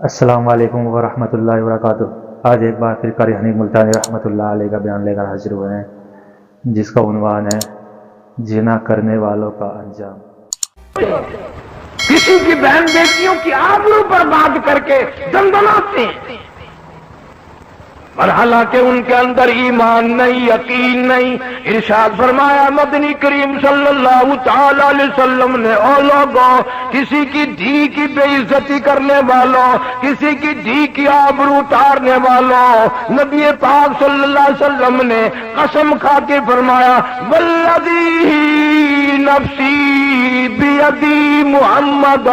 السلام علیکم ورحمۃ اللہ وبرکاتہ۔ آج ایک بار پھر قاری حنیف ملتانی رحمۃ اللہ علیہ کا بیان لے کر حاضر ہوئے ہیں، جس کا عنوان ہے زنا کرنے والوں کا انجام۔ کسی کی بہن بیٹیوں کی آبرو برباد کر کے دندناتے ہیں، اور حالانکہ ان کے اندر ایمان نہیں، یقین نہیں۔ ارشاد فرمایا مدنی کریم صلی اللہ تعالی علیہ وسلم نے، او لوگوں، کسی کی دھی کی بے عزتی کرنے والوں، کسی کی دھی کی آبرو اتارنے والوں، نبی پاک صلی اللہ علیہ وسلم نے قسم کھا کے فرمایا والذی نفسی بیدی، محمد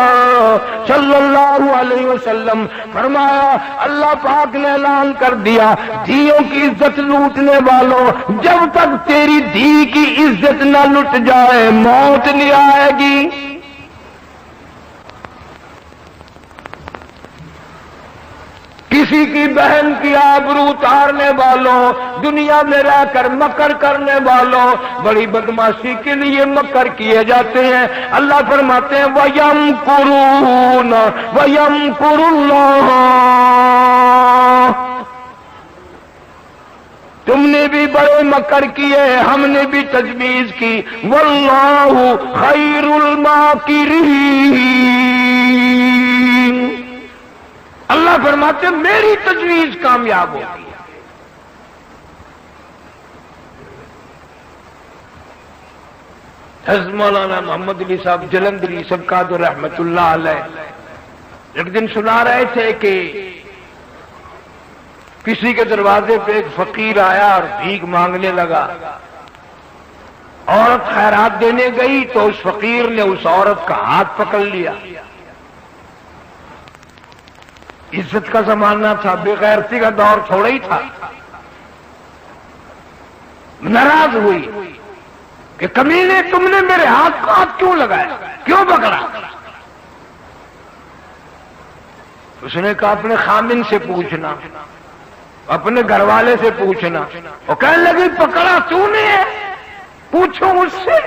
صلی اللہ علیہ وسلم فرمایا، اللہ پاک نے اعلان کر دیا، دھیوں کی عزت لوٹنے والوں، جب تک تیری دھی کی عزت نہ لٹ جائے موت نہیں آئے گی۔ کسی کی بہن کی آبرو اتارنے والوں، دنیا میں رہ کر مکر کرنے والوں، بڑی بدماشی کے لیے مکر کیے جاتے ہیں۔ اللہ فرماتے ہیں وَيَمْكُرُونَ وَيَمْكُرُ اللَّهُ، تم نے بھی بڑے مکر کیے، ہم نے بھی تجویز کی، وَاللَّهُ خَيْرُ الْمَاكِرِينَ، اللہ فرماتے ہیں میری تجویز کامیاب ہوگی۔ حضرت مولانا محمد علی صاحب جلندری سبقات رحمت اللہ علیہ ایک دن سنا رہے تھے کہ کسی کے دروازے پہ ایک فقیر آیا اور بھیک مانگنے لگا۔ عورت خیرات دینے گئی تو اس فقیر نے اس عورت کا ہاتھ پکڑ لیا۔ عزت کا زمانہ تھا، بے غیرتی کا دور تھوڑا ہی تھا۔ ناراض ہوئی کہ کمینے، تم نے میرے ہاتھ کو ہاتھ کیوں لگایا، کیوں پکڑا؟ اس نے کہا اپنے خامن سے پوچھنا، اپنے گھر والے سے پوچھنا۔ وہ کہنے لگی پکڑا تو نے ہے، پوچھو مجھ سے۔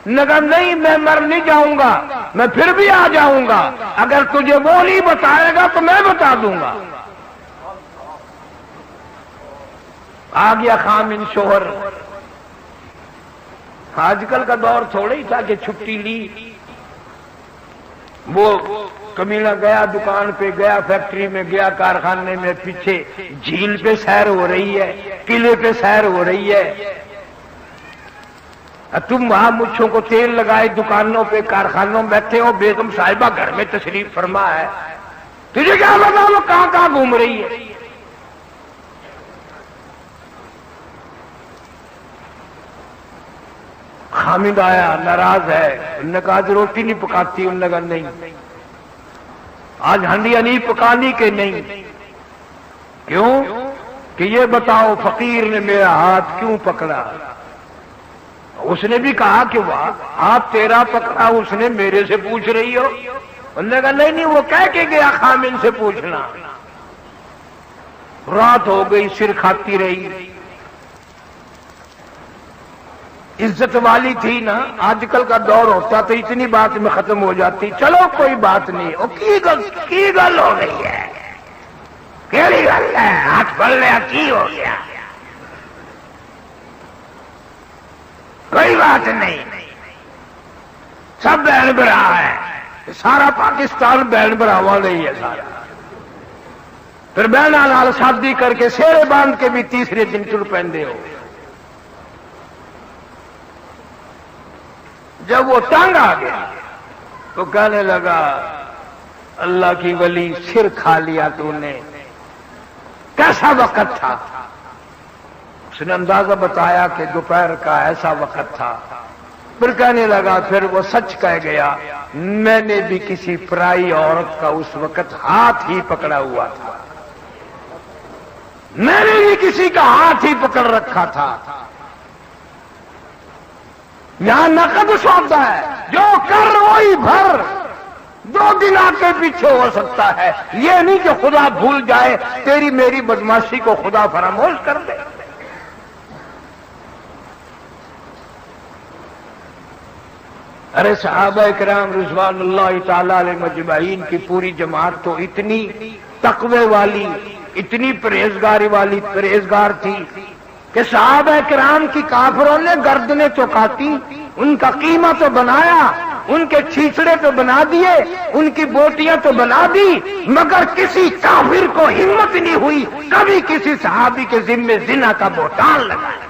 نگا نہیں، میں مر نہیں جاؤں گا، میں پھر بھی آ جاؤں گا، اگر تجھے وہ نہیں بتائے گا تو میں بتا دوں گا۔ آ گیا خامن شوہر۔ آج کل کا دور تھوڑا ہی تھا کہ چھٹی لی۔ وہ کمینہ گیا، دکان پہ گیا، فیکٹری میں گیا، کارخانے میں، پیچھے جھیل پہ سیر ہو رہی ہے، قلعے پہ سیر ہو رہی ہے، تم وہاں مچھوں کو تیل لگائے دکانوں پہ، کارخانوں میں بیٹھے ہو، بیگم صاحبہ گھر میں تشریف فرما ہے، تجھے کیا پتا وہ کہاں کہاں گھوم رہی ہے؟ خامد آیا، ناراض ہے۔ انہوں نے کہا آج روٹی نہیں پکاتی؟ انہوں نے کہا نہیں۔ آج ہنڈیاں نہیں پکانی کہ نہیں؟ کیوں؟ کہ یہ بتاؤ فقیر نے میرا ہاتھ کیوں پکڑا؟ اس نے بھی کہا کہ واہ، ہاتھ تیرا پکڑا، اس نے میرے سے پوچھ رہی ہو؟ انہوں نے کہا نہیں نہیں، وہ کہہ کے گیا خامن سے پوچھنا۔ رات ہو گئی، سر کھاتی رہی۔ عزت والی تھی نا، آج کل کا دور ہوتا تو اتنی بات میں ختم ہو جاتی، چلو کوئی بات نہیں، وہ کی گل ہو گئی ہے، کیڑی گل ہے، ہاتھ پڑ لیا کی ہو گیا، کوئی بات نہیں، سب بہن برا ہے، سارا پاکستان بہن براوا نہیں ہے سارا۔ پھر بہن نال شادی کر کے سیرے باندھ کے بھی تیسرے دن ٹر پہندے ہو۔ جب وہ تنگ آ گیا تو کہنے لگا اللہ کی ولی، سر کھا لیا تو نے، کیسا وقت تھا؟ اس نے اندازہ بتایا کہ دوپہر کا ایسا وقت تھا۔ پھر کہنے لگا، پھر وہ سچ کہہ گیا، میں نے بھی کسی پرائی عورت کا اس وقت ہاتھ ہی پکڑا ہوا تھا، میں نے بھی کسی کا ہاتھ ہی پکڑ رکھا تھا۔ یہاں نقد سودا ہے، جو کر وہی بھر، 2 دن آگے پیچھے ہو سکتا ہے، یہ نہیں کہ خدا بھول جائے، تیری میری بدماشی کو خدا فراموش کر دے۔ ارے صحابہ کرام رضوان اللہ تعالی علیہ مجمعین کی پوری جماعت تو اتنی تقوی والی، اتنی پرہیزگار تھی کہ صحابہ کرام کی کافروں نے گردنیں تو کاٹی، ان کا قیمہ تو بنایا، ان کے چھیچڑے تو بنا دیے، ان کی بوٹیاں تو بنا دی، مگر کسی کافر کو ہمت نہیں ہوئی کبھی کسی صحابی کے ذمے زنا کا بہتان لگایا۔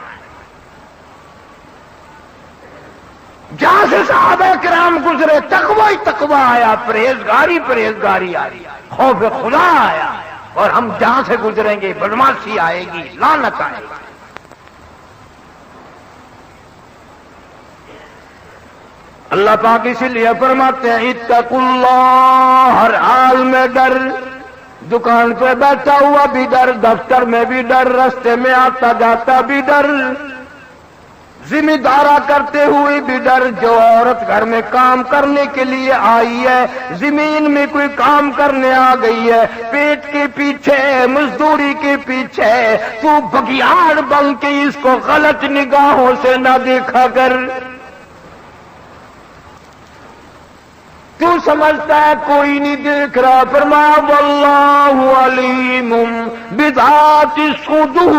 جہاں سے صحابہ کرام گزرے تقوی ہی تقوی آیا، پرہیزگاری آئی، خوف خدا آیا، اور ہم جہاں سے گزریں گے بدماشی آئے گی، لعنت آئے گی۔ اللہ پاک اسی لیے فرماتے ہیں اتقوا اللہ، ہر حال میں ڈر، دکان پہ بیٹھا ہوا بھی ڈر، دفتر میں بھی ڈر، راستے میں آتا جاتا بھی ڈر، ذمہ دارا کرتے ہوئے بھی ڈر۔ جو عورت گھر میں کام کرنے کے لیے آئی ہے، زمین میں کوئی کام کرنے آ گئی ہے، پیٹ کے پیچھے، مزدوری کے پیچھے، تو بگیاڑ بن کے اس کو غلط نگاہوں سے نہ دیکھا کر۔ تو سمجھتا ہے کوئی نہیں دیکھ رہا، فرمایا واللہ علیم بذات الصدور۔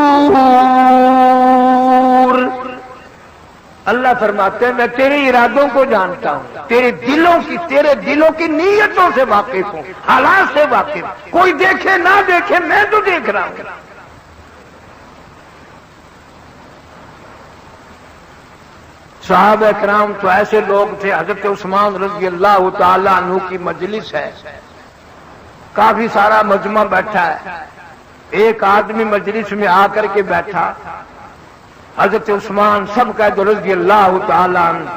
اللہ فرماتے ہیں میں تیرے ارادوں کو جانتا ہوں، تیرے دلوں کی نیتوں سے واقف ہوں، حالات سے واقف ہوں۔ کوئی دیکھے نہ دیکھے میں تو دیکھ رہا ہوں۔ صحابہ کرام تو ایسے لوگ تھے، حضرت عثمان رضی اللہ تعالی عنہ کی مجلس ہے، کافی سارا مجمع بیٹھا ہے، ایک آدمی مجلس میں آ کر کے بیٹھا، حضرت عثمان سب کا رضی اللہ تعالی عنہ۔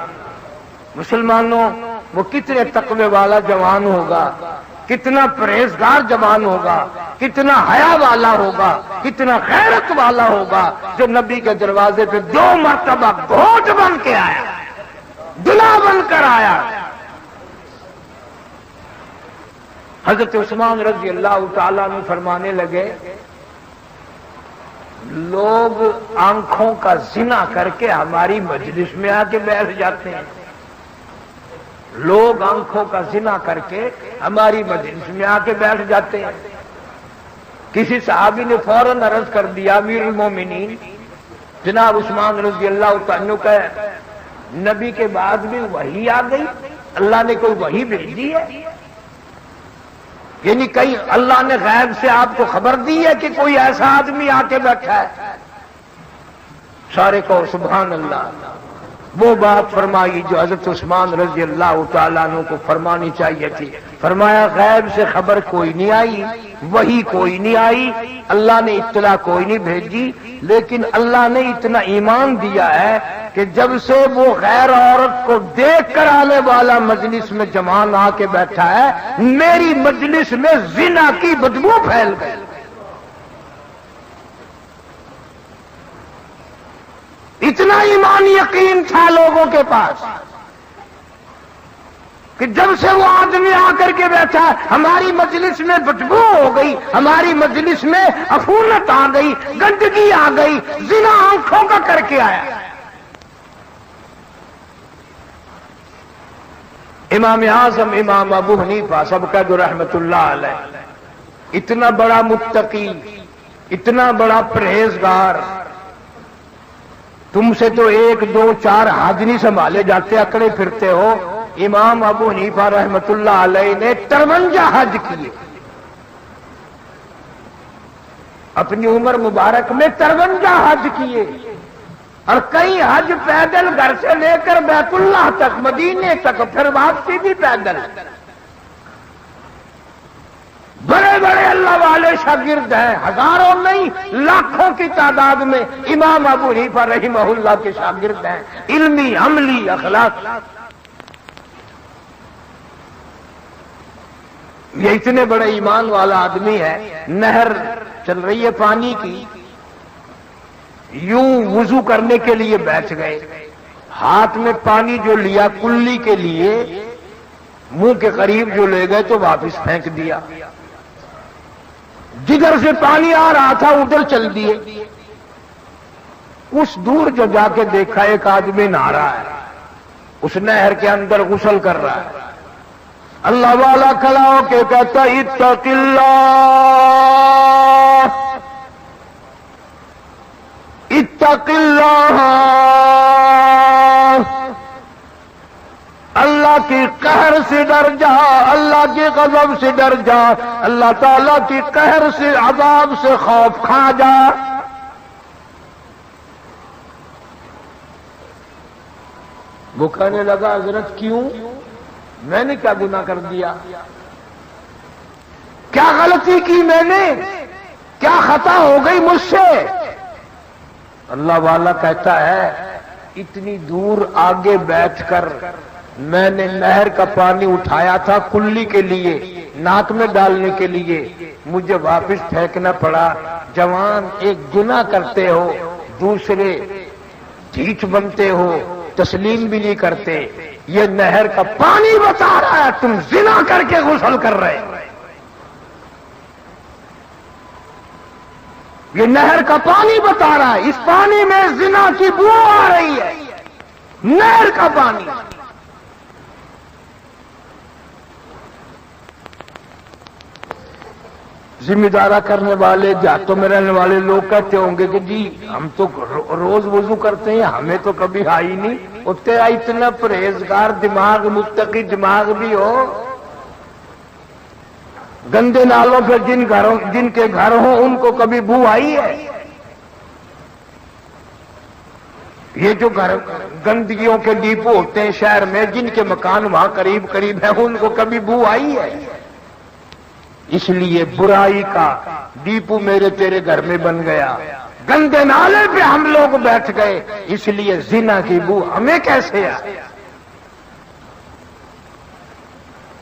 مسلمانوں وہ کتنے تقوی والا جوان ہوگا، کتنا پرہیزگار جوان ہوگا، کتنا حیا والا ہوگا، کتنا غیرت والا ہوگا، جو نبی کے دروازے پہ 2 مرتبہ گھوٹ بن کے آیا، دلا بن کر آیا۔ حضرت عثمان رضی اللہ تعالیٰ عنہ فرمانے لگے لوگ آنکھوں کا زنا کر کے ہماری مجلس میں آ کے بیٹھ جاتے ہیں، لوگ آنکھوں کا زنا کر کے ہماری مجلس میں آ کے بیٹھ جاتے ہیں۔ کسی صحابی نے فوراً عرض کر دیا امیر المومنین جناب عثمان رضی اللہ تعالیٰ عنہ کا نبی کے بعد بھی وحی آ گئی، اللہ نے کوئی وحی بھیجی ہے، یعنی کہیں اللہ نے غیب سے آپ کو خبر دی ہے کہ کوئی ایسا آدمی آ کے بیٹھا ہے؟ سارے کو سبحان اللہ۔ وہ بات فرمائی جو حضرت عثمان رضی اللہ تعالیٰ عنہ کو فرمانی چاہیے تھی، فرمایا غیب سے خبر کوئی نہیں آئی، وحی کوئی نہیں آئی، اللہ نے اطلاع کوئی نہیں بھیجی، لیکن اللہ نے اتنا ایمان دیا ہے کہ جب سے وہ غیر عورت کو دیکھ کر آنے والا مجلس میں جوان آ کے بیٹھا ہے، میری مجلس میں زنا کی بدبو پھیل گئی۔ اتنا ایمان یقین تھا لوگوں کے پاس کہ جب سے وہ آدمی آ کر کے بیٹھا ہماری مجلس میں بدبو ہو گئی، ہماری مجلس میں عفونت آ گئی، گندگی آ گئی، زنا آنکھوں کا کر کے آیا۔ امام اعظم امام ابو حنیفہ سب کا جو رحمت اللہ علیہ، اتنا بڑا متقی، اتنا بڑا پرہیزگار، تم سے تو 1 2 4 حج نہیں سنبھالے جاتے، اکڑے پھرتے ہو۔ امام ابو حنیفہ رحمت اللہ علیہ نے 53 حج کیے، اپنی عمر مبارک میں 53 حج کیے، اور کئی حج پیدل گھر سے لے کر بیت اللہ تک، مدینے تک، پھر واپسی بھی پیدل۔ بڑے بڑے اللہ والے شاگرد ہیں، ہزاروں نہیں لاکھوں کی تعداد میں امام ابو حنیفہ رحمہ اللہ کے شاگرد ہیں، علمی عملی اخلاق۔ یہ اتنے بڑے ایمان والا آدمی ہے، نہر چل رہی ہے پانی کی، یوں وضو کرنے کے لیے بیٹھ گئے، ہاتھ میں پانی جو لیا کلی کے لیے، منہ کے قریب جو لے گئے تو واپس پھینک دیا، جدھر سے پانی آ رہا تھا ادھر چل دیے۔ کچھ دور جو جا کے دیکھا ایک آدمی نہا رہا ہے، اس نہر کے اندر غسل کر رہا ہے. اللہ والا کھڑا ہو کے کہتا اتق اللہ اتق اللہ. اللہ کی قہر سے ڈر جا, اللہ کے غضب سے ڈر جا, اللہ تعالیٰ کی قہر سے عذاب سے خوف کھا جا. وہ کہنے لگا حضرت کیوں, میں نے کیا گناہ کر دیا, کیا غلطی کی میں نے, کیا خطا ہو گئی مجھ سے. اللہ والا کہتا ہے اتنی دور آگے بیٹھ کر میں نے نہر کا پانی اٹھایا تھا کلی کے لیے, ناک میں ڈالنے کے لیے, مجھے واپس پھینکنا پڑا. جوان ایک گناہ کرتے ہو, دوسرے ڈھیٹ بنتے ہو, تسلیم بھی نہیں کرتے. یہ نہر کا پانی بتا رہا ہے تم زنا کر کے غسل کر رہے. یہ نہر کا پانی بتا رہا ہے, اس پانی میں زنا کی بو آ رہی ہے. نہر کا پانی. ذمہ دارہ کرنے والے, دیہاتوں میں رہنے والے لوگ کہتے ہوں گے کہ جی ہم تو روز وضو کرتے ہیں, ہمیں تو کبھی آئی نہیں. وہ تیرا اتنا پرہیزگار دماغ, متقی دماغ بھی ہو, گندے نالوں پہ جن کے گھر ہوں ان کو کبھی بو آئی ہے؟ یہ جو گھر گندگیوں کے ڈیپو ہوتے ہیں شہر میں, جن کے مکان وہاں قریب قریب ہیں, ان کو کبھی بو آئی ہے؟ اس لیے برائی کا ڈیپو میرے تیرے گھر میں بن گیا, گندے نالے پہ ہم لوگ بیٹھ گئے, اس لیے زنا کی بو ہمیں کیسے آئے.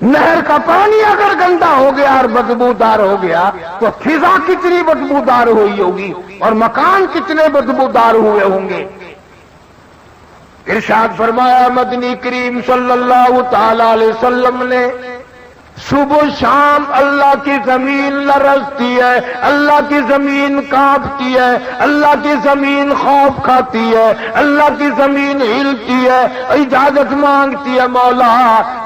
نہر کا پانی اگر گندا ہو گیا اور بدبودار ہو گیا تو فضا کتنی بدبودار ہوئی ہوگی اور مکان کتنے بدبودار ہوئے ہوں گے. ارشاد فرمایا مدنی کریم صلی اللہ تعالی علیہ وسلم نے, صبح شام اللہ کی زمین لرزتی ہے, اللہ کی زمین کانپتی ہے, اللہ کی زمین خوف کھاتی ہے, اللہ کی زمین ہلتی ہے, اجازت مانگتی ہے مولا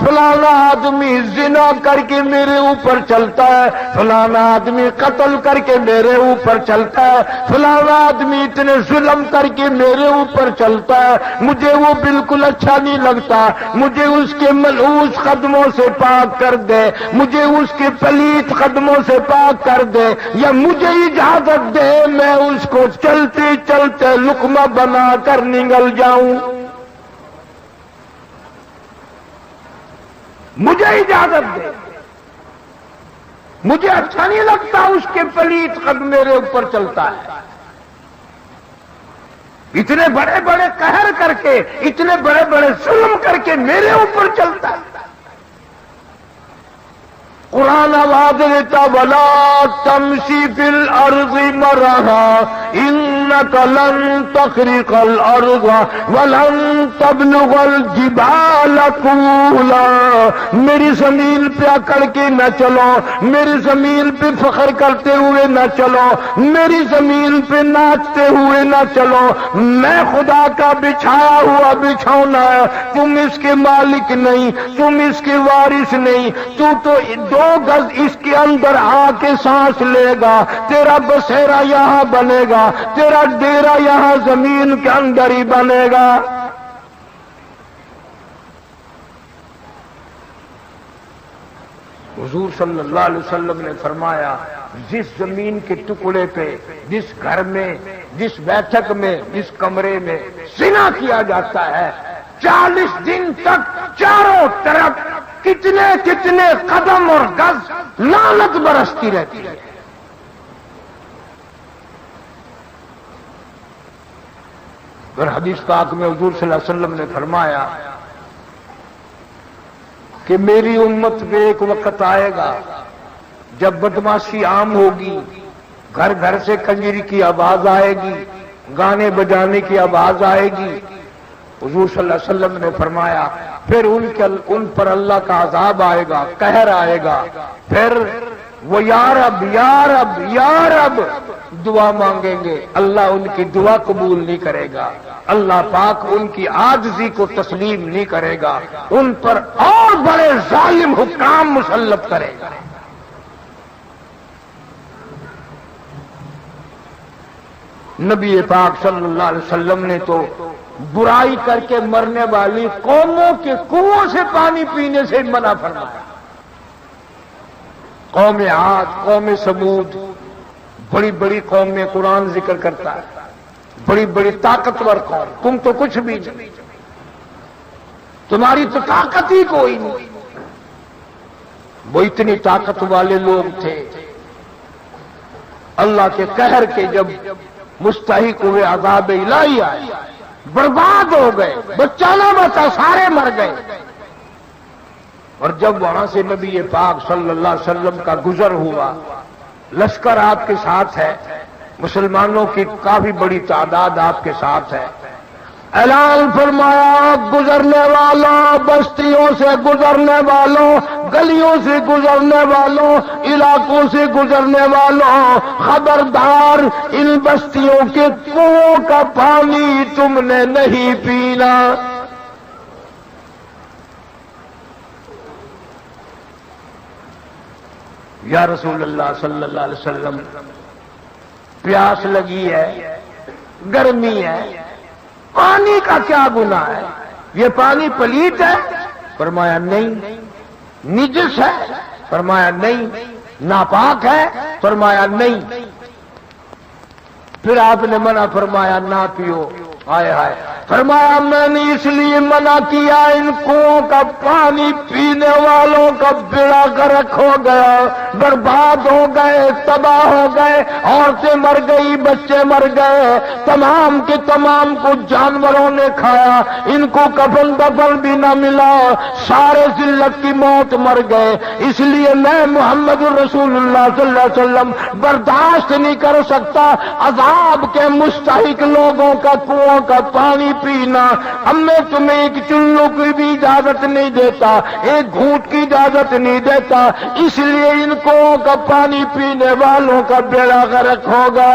فلانا آدمی زنا کر کے میرے اوپر چلتا ہے, فلانا آدمی قتل کر کے میرے اوپر چلتا ہے, فلانا آدمی اتنے ظلم کر کے میرے اوپر چلتا ہے, مجھے وہ بالکل اچھا نہیں لگتا, مجھے اس کے ملعوس قدموں سے پاک کر دے, مجھے اس کے پلیت قدموں سے پاک کر دے, یا مجھے اجازت دے میں اس کو چلتے چلتے لقمہ بنا کر نگل جاؤں. مجھے اجازت دے, مجھے اچھا نہیں لگتا اس کے پلیت قدم میرے اوپر چلتا ہے. اتنے بڑے بڑے قہر کر کے, اتنے بڑے بڑے ظلم کر کے میرے اوپر چلتا ہے. قرآن آواز دیتا ولا تمشی فی الارض مرحا انک لن تخرق الارض ولن تبلغ الجبال طولا. میری زمین پہ اکڑ کے نہ چلو, میری زمین پہ فخر کرتے ہوئے نہ چلو, میری زمین پہ ناچتے ہوئے نہ چلو. میں خدا کا بچھایا ہوا بچھونا ہے, تم اس کے مالک نہیں, تم اس کے وارث نہیں. تو 2 گز اس کے اندر آ کے سانس لے گا, تیرا بسیرا یہاں بنے گا, تیرا ڈیرا یہاں زمین کے اندر ہی بنے گا. حضور صلی اللہ علیہ وسلم نے فرمایا جس زمین کے ٹکڑے پہ, جس گھر میں, جس بیٹھک میں, جس کمرے میں زنا کیا جاتا ہے 40 دن تک چاروں طرف کتنے کتنے قدم اور گز لعنت برستی رہتی ہے. اور حدیث پاک میں حضور صلی اللہ علیہ وسلم نے فرمایا کہ میری امت پہ ایک وقت آئے گا جب بدماشی عام ہوگی, گھر گھر سے کنجری کی آواز آئے گی, گانے بجانے کی آواز آئے گی. حضور صلی اللہ علیہ وسلم نے فرمایا پھر ان پر اللہ کا عذاب آئے گا, قہر آئے گا, پھر وہ یا رب یا رب یا رب دعا مانگیں گے، اللہ ان کی دعا قبول نہیں کرے گا، اللہ پاک ان کی عاجزی کو تسلیم نہیں کرے گا، ان پر اور بڑے ظالم حکام مسلط کرے گا۔ نبی پاک صلی اللہ علیہ وسلم نے تو برائی کر کے مرنے والی قوموں کے کنووں سے پانی پینے سے منع فرمایا۔ قوم عاد، قوم سمود، بڑی بڑی قوم میں قرآن ذکر کرتا ہے، بڑی بڑی طاقتور قوم، تم تو کچھ بھی نہیں، تمہاری تو طاقت ہی کوئی نہیں۔ وہ اتنی طاقت والے لوگ تھے، اللہ کے قہر کے جب مستحق ہوئے عذاب الہی آئے، برباد ہو گئے، بچہ نہ بچا، سارے مر گئے۔ اور جب وہاں سے نبی پاک صلی اللہ علیہ وسلم کا گزر ہوا، لشکر آپ کے ساتھ ہے، مسلمانوں کی کافی بڑی تعداد آپ کے ساتھ ہے، اعلان فرمایا گزرنے والوں، بستیوں سے گزرنے والوں، گلیوں سے گزرنے والوں، علاقوں سے گزرنے والوں، خبردار ان بستیوں کے کنووں کا پانی تم نے نہیں پینا۔ یا رسول اللہ صلی اللہ علیہ وسلم، پیاس لگی ہے، گرمی ہے، پانی کا کیا گناہ ہے؟ یہ پانی پلیت ہے؟ فرمایا نہیں۔ نجس ہے؟ فرمایا نہیں۔ ناپاک ہے؟ فرمایا نہیں۔ پھر آپ نے منع فرمایا نہ پیو۔ ہائے ہائے، فرمایا میں نے اس لیے منع کیا، ان کنووں کا پانی پینے والوں کا بیڑا غرق ہو گیا، برباد ہو گئے، تباہ ہو گئے، عورتیں مر گئی، بچے مر گئے، تمام کے تمام کو جانوروں نے کھایا، ان کو کفن دفن بھی نہ ملا، سارے ذلت کی موت مر گئے۔ اس لیے میں محمد الرسول اللہ صلی اللہ علیہ وسلم برداشت نہیں کر سکتا عذاب کے مستحق لوگوں کا کنواں کا پانی پینا۔ اب میں تمہیں ایک چلو کی بھی اجازت نہیں دیتا، ایک گھونٹ کی اجازت نہیں دیتا، اس لیے ان کنووں کا پانی پینے والوں کا بیڑا غرق ہوگا۔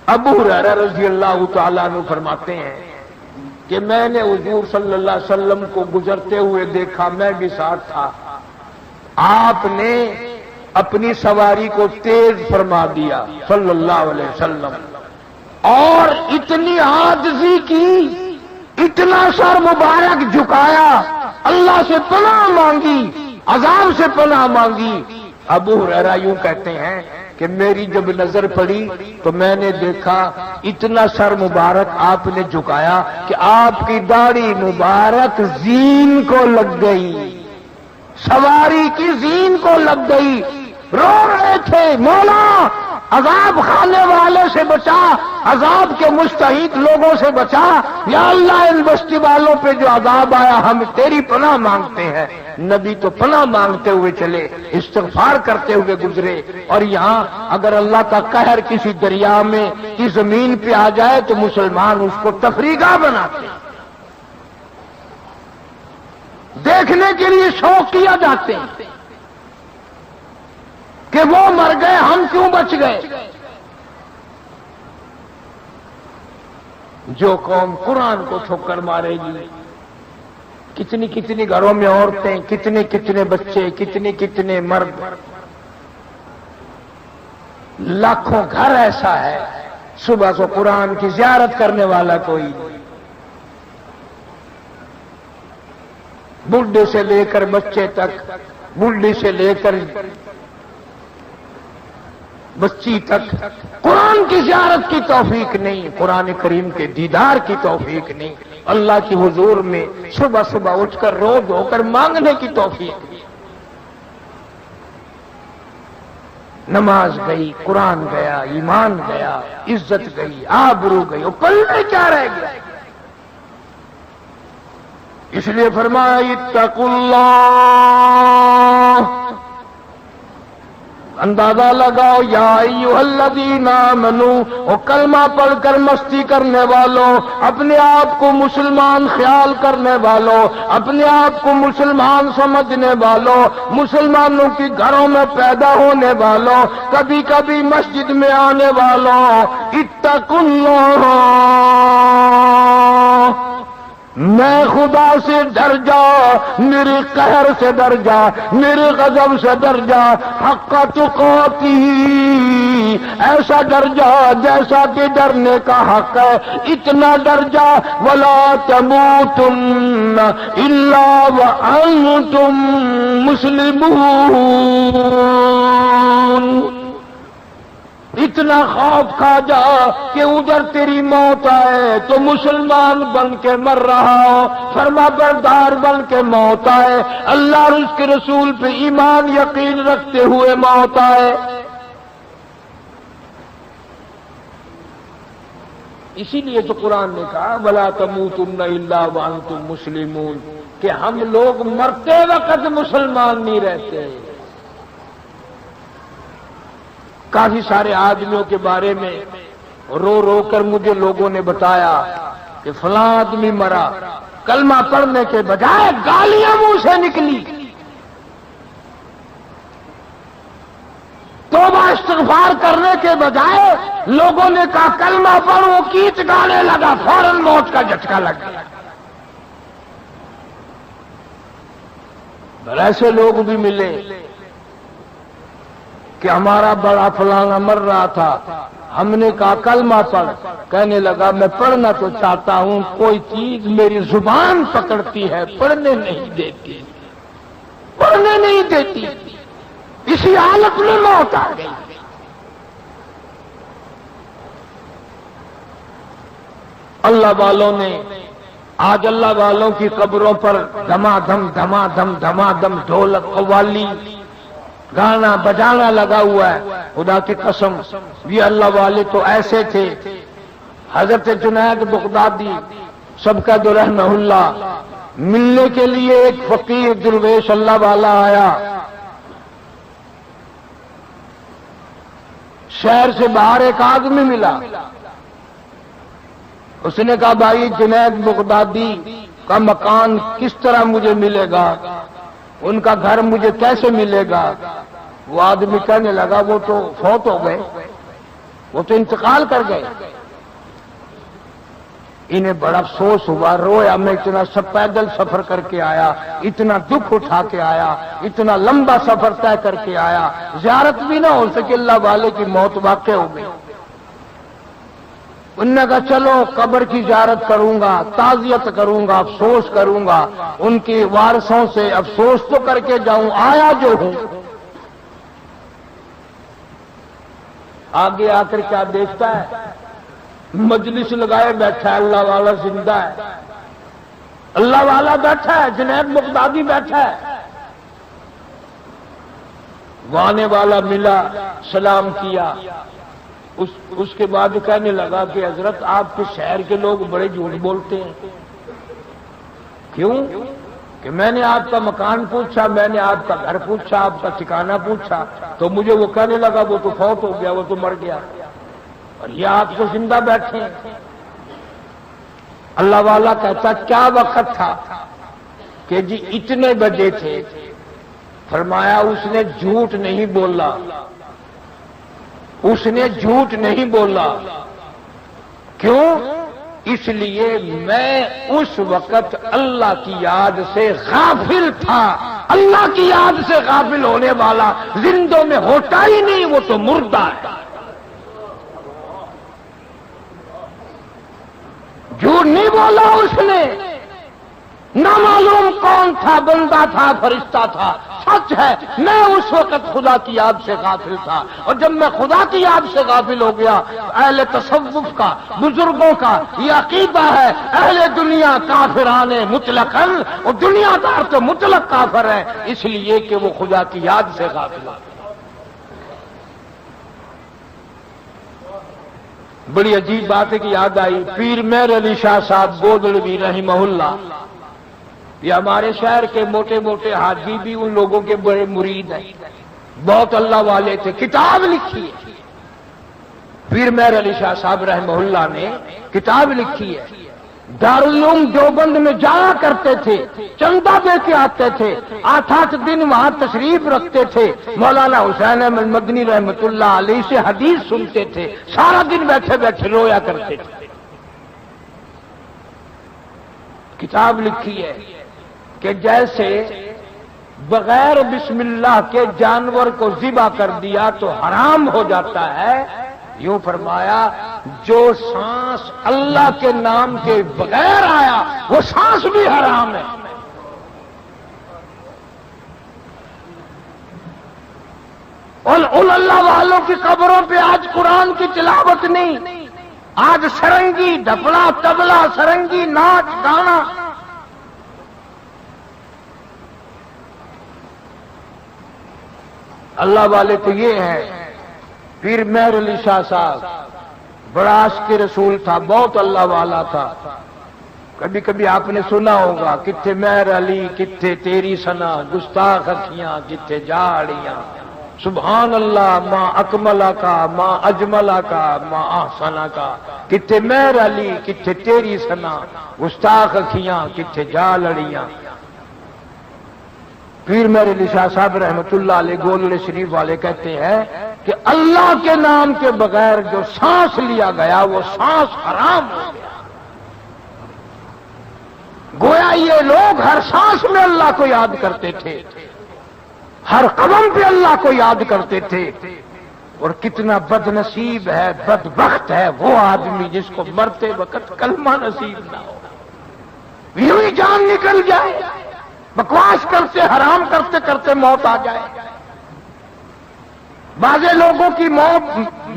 ابو ہریرہ رضی اللہ تعالیٰ عنہ فرماتے ہیں کہ میں نے حضور صلی اللہ علیہ وسلم کو گزرتے ہوئے دیکھا، میں بھی ساتھ تھا، آپ نے اپنی سواری کو تیز فرما دیا صلی اللہ علیہ وسلم، اور اتنی عاجزی کی، اتنا سر مبارک جھکایا، اللہ سے پناہ مانگی، عذاب سے پناہ مانگی۔ ابو ہریرہ یوں کہتے ہیں کہ میری جب نظر پڑی تو میں نے دیکھا اتنا سر مبارک آپ نے جھکایا کہ آپ کی داڑھی مبارک زین کو لگ گئی، سواری کی زین کو لگ گئی، رو رہے تھے مولا عذاب کھانے والے سے بچا، عذاب کے مستحق لوگوں سے بچا، یا اللہ ان بستی والوں پہ جو عذاب آیا ہم تیری پناہ مانگتے ہیں۔ نبی تو پناہ مانگتے ہوئے چلے، استغفار کرتے ہوئے گزرے، اور یہاں اگر اللہ کا قہر کسی دریا میں کی زمین پہ آ جائے تو مسلمان اس کو تفریح بناتے ہیں، دیکھنے کے لیے شوق کیا جاتے ہیں کہ وہ مر گئے ہم کیوں بچ گئے۔ جو قوم قرآن کو ٹھوکر مارے گی، کتنی کتنی گھروں میں عورتیں، کتنے کتنے بچے، کتنے کتنے مرد، لاکھوں گھر ایسا ہے صبح کو قرآن کی زیارت کرنے والا کوئی نہیں، بوڑھے سے لے کر بچے تک، بوڑھی سے لے کر بچی تک، قرآن کی زیارت کی توفیق نہیں، قرآن کریم کے دیدار کی توفیق نہیں، اللہ کی حضور میں صبح صبح اٹھ کر رو دھو کر مانگنے کی توفیق نہیں۔ نماز گئی، قرآن گیا، ایمان گیا، عزت گئی، آبرو گئی، اور پلے کیا رہ گیا؟ اس لیے فرمایا اتقوا اللہ اندازہ لگاؤ یا ایھالذین آمنو، وہ کلمہ پڑھ کر مستی کرنے والوں، اپنے آپ کو مسلمان خیال کرنے والوں، اپنے آپ کو مسلمان سمجھنے والوں، مسلمانوں کی گھروں میں پیدا ہونے والوں، کبھی کبھی مسجد میں آنے والوں، اتقوا اللہ، میں خدا سے ڈر جا، میرے قہر سے ڈر جا، میرے غضب سے ڈر جا، حق تقاتی، ایسا ڈر جا جیسا کہ ڈرنے کا حق ہے، اتنا ڈر جا، ولا تموتن الا وانتم مسلمون، اتنا خوف کھا جا کہ ادھر تیری موت آئے تو مسلمان بن کے مر رہا ہو، فرما بردار بن کے موت آئے، اللہ اور اس کے رسول پہ ایمان یقین رکھتے ہوئے موت آئے۔ اسی لیے تو قرآن نے کہا وَلَا تَمُوتُنَّ إِلَّا وَأَنْتُمْ مُسْلِمُونَ، کہ ہم لوگ مرتے وقت مسلمان نہیں رہتے۔ کافی سارے آدمیوں کے بارے میں رو رو کر مجھے لوگوں نے بتایا کہ فلاں آدمی مرا، کلمہ پڑھنے کے بجائے گالیاں منہ سے نکلی، توبہ استغفار کرنے کے بجائے لوگوں نے کہا کلمہ پڑھ، وہ کیچ گانے لگا، فوراً موت کا جھٹکا لگ گیا۔ ایسے لوگ بھی ملے کہ ہمارا بڑا فلانا مر رہا تھا، ہم نے کہا کلمہ پڑھ، کہنے لگا میں پڑھنا تو چاہتا ہوں، کوئی چیز میری زبان پکڑتی ہے، پڑھنے نہیں دیتی، پڑھنے نہیں دیتی، اسی حالت میں موت آ گئی۔ اللہ والوں نے آج اللہ والوں کی قبروں پر دما دم ڈھولک قوالی گانا بجانا لگا ہوا ہے۔ خدا کی قسم یہ اللہ والے تو ایسے تھے۔ حضرت جنید بغدادی سبقت رحمہ اللہ ملنے کے لیے ایک فقیر درویش اللہ والا آیا، شہر سے باہر ایک آدمی ملا، اس نے کہا بھائی جنید بغدادی کا مکان کس طرح مجھے ملے گا، ان کا گھر مجھے کیسے ملے گا؟ وہ آدمی کہنے لگا وہ تو فوت ہو گئے، وہ تو انتقال کر گئے۔ انہیں بڑا افسوس ہوا، رویا، میں اتنا سب پیدل سفر کر کے آیا، اتنا دکھ اٹھا کے آیا، اتنا لمبا سفر طے کر کے آیا، زیارت بھی نہ ہو سکے، اللہ والے کی موت واقع ہو گئی۔ انہوں نے کہا چلو قبر کی زیارت کروں گا، تعزیت کروں گا، افسوس کروں گا، ان کے وارثوں سے افسوس تو کر کے جاؤں، آیا جو ہوں۔ آگے آ کر کیا دیکھتا ہے، مجلس لگائے بیٹھا ہے، اللہ والا زندہ ہے، اللہ والا بیٹھا ہے، جنید بغدادی بیٹھا ہے۔ وانے والا ملا، سلام کیا، اس کے بعد کہنے لگا کہ حضرت آپ کے شہر کے لوگ بڑے جھوٹ بولتے ہیں۔ کیوں؟ کہ میں نے آپ کا مکان پوچھا، میں نے آپ کا گھر پوچھا، آپ کا ٹھکانہ پوچھا، تو مجھے وہ کہنے لگا وہ تو فوت ہو گیا، وہ تو مر گیا، اور یہ آپ تو زندہ بیٹھے ہیں۔ اللہ والا کہتا کیا وقت تھا کہ جی اتنے بجے تھے، فرمایا اس نے جھوٹ نہیں بولا، اس نے جھوٹ نہیں بولا، کیوں؟ اس لیے میں اس وقت اللہ کی یاد سے غافل تھا۔ اللہ کی یاد سے غافل ہونے والا زندوں میں ہوتا ہی نہیں، وہ تو مردہ ہے۔ جھوٹ نہیں بولا اس نے، نہ معلوم کون تھا، بندہ تھا، فرشتہ تھا، سچ ہے میں اس وقت خدا کی یاد سے غافل تھا، اور جب میں خدا کی یاد سے غافل ہو گیا، اہل تصوف کا، بزرگوں کا یہ عقیدہ ہے، اہل دنیا کافران مطلقاً، اور دنیا دار تو مطلق کافر ہے، اس لیے کہ وہ خدا کی یاد سے غافل ہے۔ بڑی عجیب بات ہے کہ یاد آئی، پیر مہر علی شاہ صاحب گودڑوی رحمہ اللہ، یہ ہمارے شہر کے موٹے موٹے حاجی بھی ان لوگوں کے بڑے مرید ہیں۔ بہت اللہ والے تھے، کتاب لکھی ہے۔ پیر مہر علی شاہ صاحب رحمہ اللہ نے کتاب لکھی ہے۔ دارالعلوم دیوبند میں جایا کرتے تھے، چندہ دے کے آتے تھے، 8 دن وہاں تشریف رکھتے تھے، مولانا حسین احمد مدنی رحمت اللہ علیہ سے حدیث سنتے تھے، سارا دن بیٹھے بیٹھے رویا کرتے تھے۔ کتاب لکھی ہے کہ جیسے بغیر بسم اللہ کے جانور کو ذبح کر دیا تو حرام ہو جاتا ہے، یوں فرمایا جو سانس اللہ کے نام کے بغیر آیا وہ سانس بھی حرام ہے۔ ان اللہ والوں کی قبروں پہ آج قرآن کی تلاوت نہیں، آج سرنگی، ڈھپلا، تبلا، سرنگی، ناچ گانا۔ اللہ والے تو یہ ہیں۔ پیر مہر علی شاہ صاحب بڑا عاشق رسول تھا، بہت اللہ والا تھا۔ کبھی کبھی آپ نے سنا ہوگا، کتھے مہر علی کتھے تیری سنا، گستاخ اکھیاں کتھے جاڑیاں، سبحان اللہ ماں اکملہ کا، ماں اجملہ کا، ماں احسنہ کا، کتھے مہر علی کتھے تیری سنا، گستاخ اکھیاں کتھے جاڑیاں۔ پیر مہر علی شاہ صاحب رحمت اللہ علیہ گولڑے شریف والے کہتے ہیں کہ اللہ کے نام کے بغیر جو سانس لیا گیا وہ سانس حرام ہو گیا۔ گویا یہ لوگ ہر سانس میں اللہ کو یاد کرتے تھے، ہر قدم پہ اللہ کو یاد کرتے تھے، اور کتنا بد نصیب ہے، بدبخت ہے وہ آدمی جس کو مرتے وقت کلمہ نصیب نہ ہو، یوں ہی جان نکل جائے، بکواس کرتے حرام کرتے کرتے موت آ جائے۔ بعض لوگوں کی موت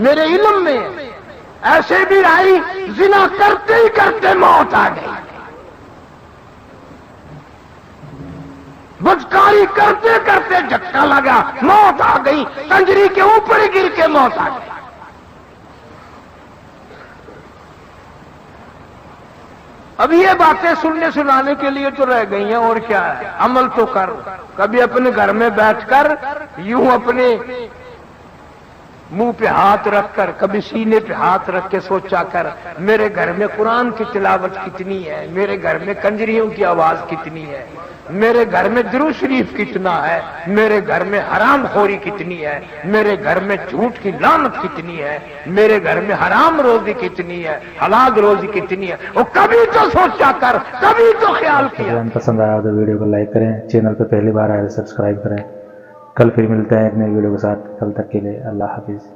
میرے علم میں ایسے بھی آئی، زنا کرتے ہی کرتے موت آ گئی، بدکاری کرتے کرتے جھٹکا لگا موت آ گئی، کنجری کے اوپر ہی گر کے موت آ گئی۔ اب یہ باتیں سننے سنانے کے لیے تو رہ گئی ہیں، اور کیا ہے، عمل تو کر۔ کبھی اپنے گھر میں بیٹھ کر یوں اپنے منہ پہ ہاتھ رکھ کر، کبھی سینے پہ ہاتھ رکھ کے سوچا کر، میرے گھر میں قرآن کی تلاوت کتنی ہے، میرے گھر میں کنجریوں کی آواز کتنی ہے، میرے گھر میں درود شریف کتنا ہے، میرے گھر میں حرام خوری کتنی ہے، میرے گھر میں جھوٹ کی لعنت کتنی ہے، میرے گھر میں حرام روزی کتنی ہے، حلال روزی کتنی ہے، وہ کبھی تو سوچا کر، کبھی تو خیال کیا۔ پسند آیا تو ویڈیو کو لائک کریں، چینل پہ پہلی بار آئے تو سبسکرائب کریں۔ کل پھر ملتے ہیں ایک نئی ویڈیو کے ساتھ، کل تک کے لیے اللہ حافظ۔